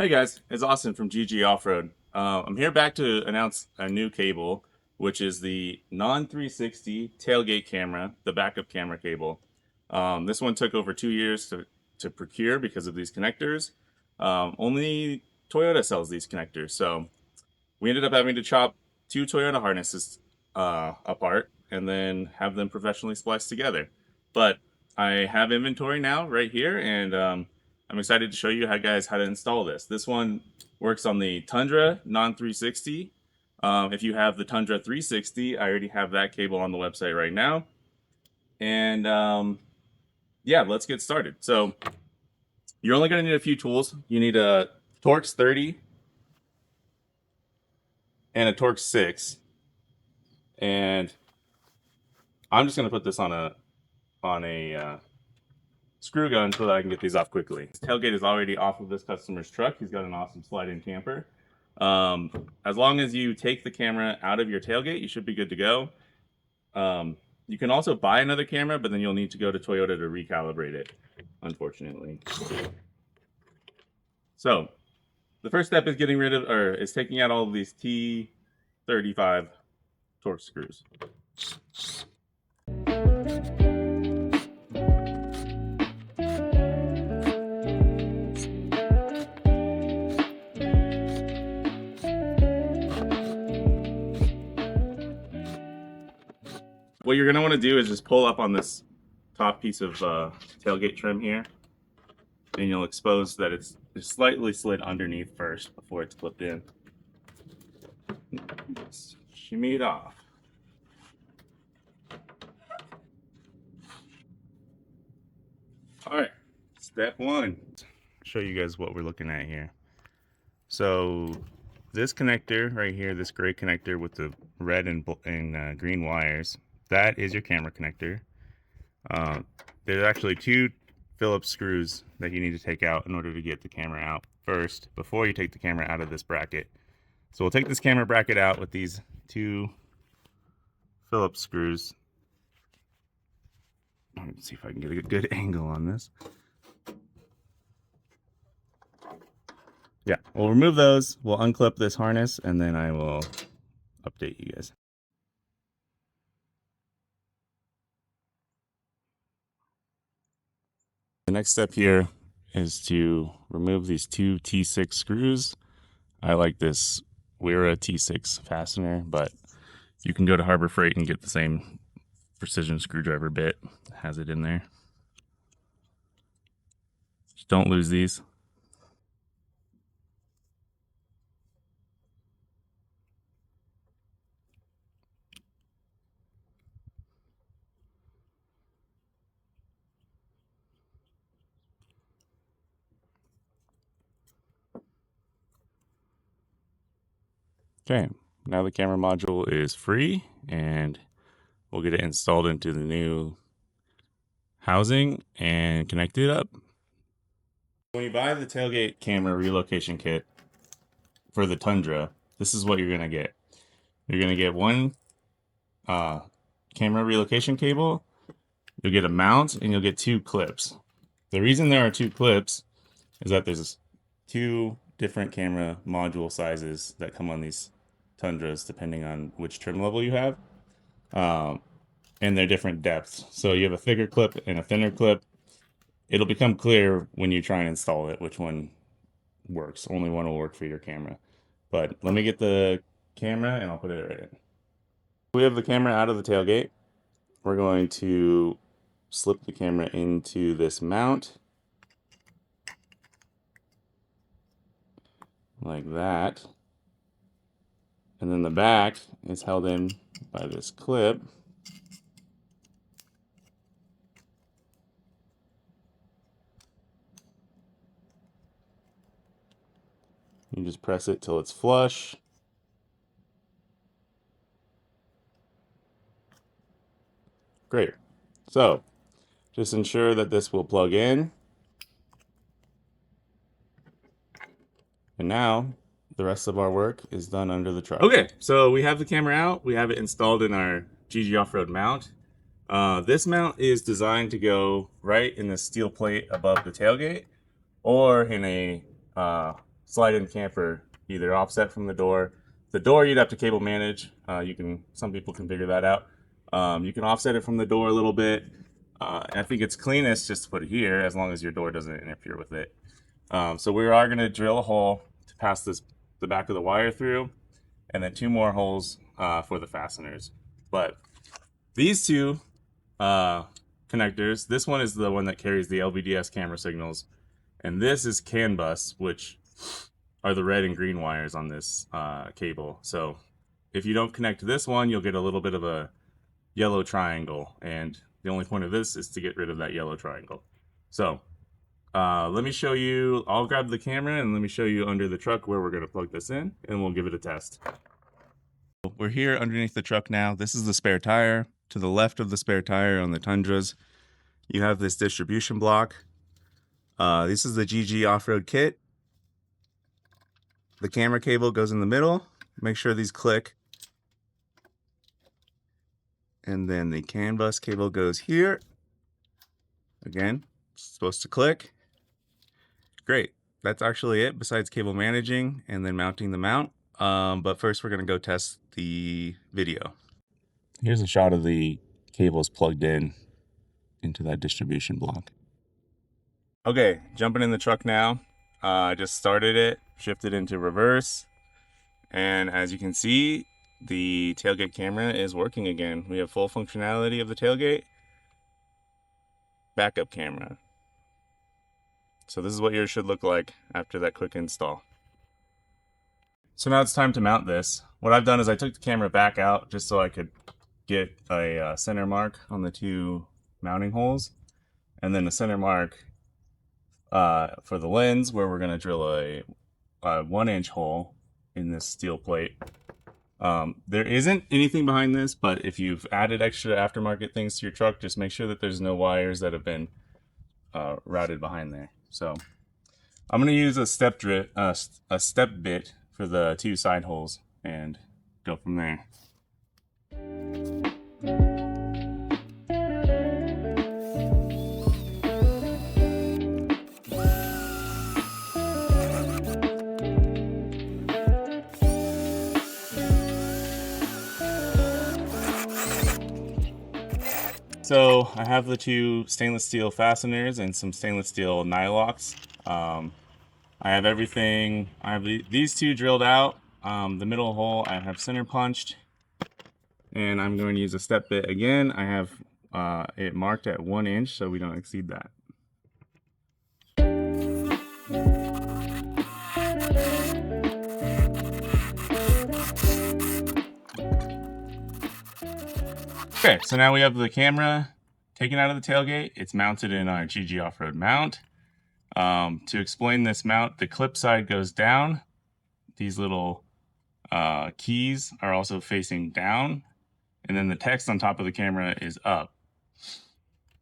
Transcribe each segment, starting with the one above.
Hey guys, it's Austin from GGOffroad. I'm here back to announce a new cable, which is the non-360 tailgate camera, the backup camera cable. This one took over 2 years to procure because of these connectors. Only Toyota sells these connectors, so we ended up having to chop two Toyota harnesses apart and then have them professionally spliced together. But I have inventory now right here, and I'm excited to show you how to install this. This one works on the Tundra non-360. If you have the Tundra 360, I already have that cable on the website right now. And yeah, let's get started. So you're only going to need a few tools. You need a Torx 30 and a Torx 6. And I'm just going to put this on a screw gun so that I can get these off quickly. This tailgate is already off of this customer's truck. He's got an awesome slide-in camper. As long as you take the camera out of your tailgate, you should be good to go. You can also buy another camera, but then you'll need to go to Toyota to recalibrate it, unfortunately. So the first step is taking out all of these T35 Torx screws. What you're going to want to do is just pull up on this top piece of tailgate trim here, and you'll expose that it's slightly slid underneath first before it's clipped in. Just shimmy it off. All right, step one. Show you guys what we're looking at here. So this connector right here, this gray connector with the red and green wires, that is your camera connector. There's actually two Phillips screws that you need to take out in order to get the camera out first, before you take the camera out of this bracket. So we'll take this camera bracket out with these two Phillips screws. Let's see if I can get a good angle on this. Yeah, we'll remove those, we'll unclip this harness, and then I will update you guys. The next step here is to remove these two T6 screws. I like this Wera T6 fastener, but you can go to Harbor Freight and get the same precision screwdriver bit. It has it in there. Just don't lose these. Okay, now the camera module is free, and we'll get it installed into the new housing and connect it up. When you buy the tailgate camera relocation kit for the Tundra, this is what you're gonna get. You're gonna get one camera relocation cable, you'll get a mount, and you'll get two clips. The reason there are two clips is that there's two different camera module sizes that come on these Tundras depending on which trim level you have, and they're different depths. So you have a thicker clip and a thinner clip. It'll become clear when you try and install it which one works. Only one will work for your camera. But let me get the camera and I'll put it right in. We have the camera out of the tailgate. We're going to slip the camera into this mount like that, and then the back is held in by this clip. You just press it till it's flush. Great. So just ensure that this will plug in. And now the rest of our work is done under the truck. Okay, so we have the camera out. We have it installed in our GGOffroad mount. This mount is designed to go right in the steel plate above the tailgate, or in a slide-in camper, either offset from the door. The door you'd have to cable manage. Some people can figure that out. You can offset it from the door a little bit. And I think it's cleanest just to put it here, as long as your door doesn't interfere with it. So we are going to drill a hole to pass the back of the wire through, and then 2 more holes for the fasteners. But these 2 connectors, this one is the one that carries the LVDS camera signals, and this is CAN bus, which are the red and green wires on this cable. So if you don't connect to this one, you'll get a little bit of a yellow triangle, and the only point of this is to get rid of that yellow triangle. So let me show you. I'll grab the camera and let me show you under the truck where we're going to plug this in, and we'll give it a test. We're here underneath the truck now. This is the spare tire. To the left of the spare tire on the Tundras, you have this distribution block. This is the GGOffroad kit. The camera cable goes in the middle. Make sure these click. And then the CAN bus cable goes here. Again, it's supposed to click. Great. That's actually it, besides cable managing and then mounting the mount. But first we're going to go test the video. Here's a shot of the cables plugged in into that distribution block. Okay, jumping in the truck now. I just started it, shifted into reverse, and as you can see, the tailgate camera is working again. We have full functionality of the tailgate. Backup camera. So this is what yours should look like after that quick install. So now it's time to mount this. What I've done is I took the camera back out just so I could get a center mark on the 2 mounting holes, and then a center mark for the lens, where we're going to drill a 1-inch hole in this steel plate. There isn't anything behind this, but if you've added extra aftermarket things to your truck, just make sure that there's no wires that have been routed behind there. So I'm going to use a step bit for the 2 side holes and go from there. So I have the 2 stainless steel fasteners and some stainless steel nylocks. I have everything. I have these 2 drilled out. The middle hole I have center punched, and I'm going to use a step bit again. I have it marked at 1 inch so we don't exceed that. Okay, so now we have the camera taken out of the tailgate. It's mounted in our GGOffroad mount. To explain this mount, the clip side goes down. These little keys are also facing down, and then the text on top of the camera is up.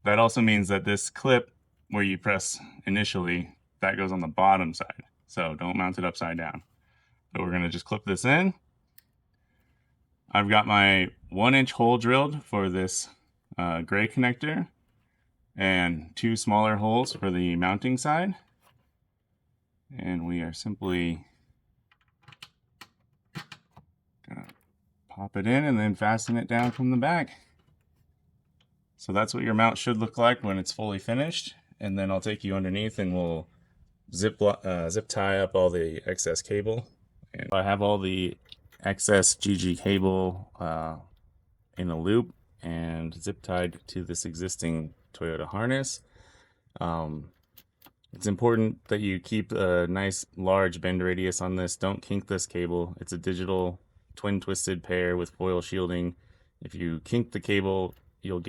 That also means that this clip, where you press initially, that goes on the bottom side. So don't mount it upside down. But we're going to just clip this in. I've got my 1-inch hole drilled for this gray connector, and 2 smaller holes for the mounting side. And we are simply gonna pop it in and then fasten it down from the back. So that's what your mount should look like when it's fully finished. And then I'll take you underneath and we'll zip tie up all the excess cable. And I have all the excess GG cable in a loop and zip tied to this existing Toyota harness. It's important that you keep a nice large bend radius on this. Don't kink this cable. It's a digital twin twisted pair with foil shielding. If you kink the cable, you'll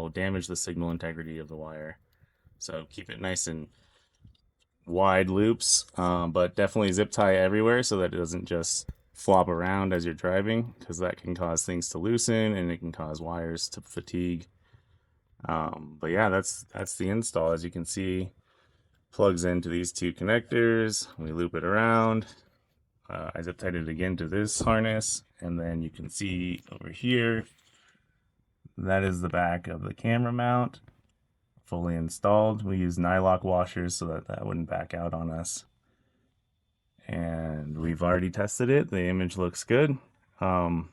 damage the signal integrity of the wire. So keep it nice and wide loops, but definitely zip tie everywhere so that it doesn't just flop around as you're driving, because that can cause things to loosen and it can cause wires to fatigue. But yeah, that's the install. As you can see, plugs into these 2 connectors. We loop it around. I zip tied it again to this harness, and then you can see over here, that is the back of the camera mount, fully installed. We use nylock washers so that wouldn't back out on us. and we've already tested it. The image looks good. One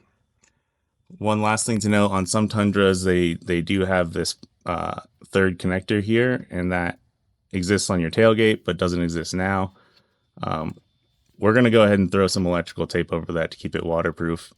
last thing to note, on some Tundras, they do have this third connector here, and that exists on your tailgate but doesn't exist now. We're going to go ahead and throw some electrical tape over that to keep it waterproof.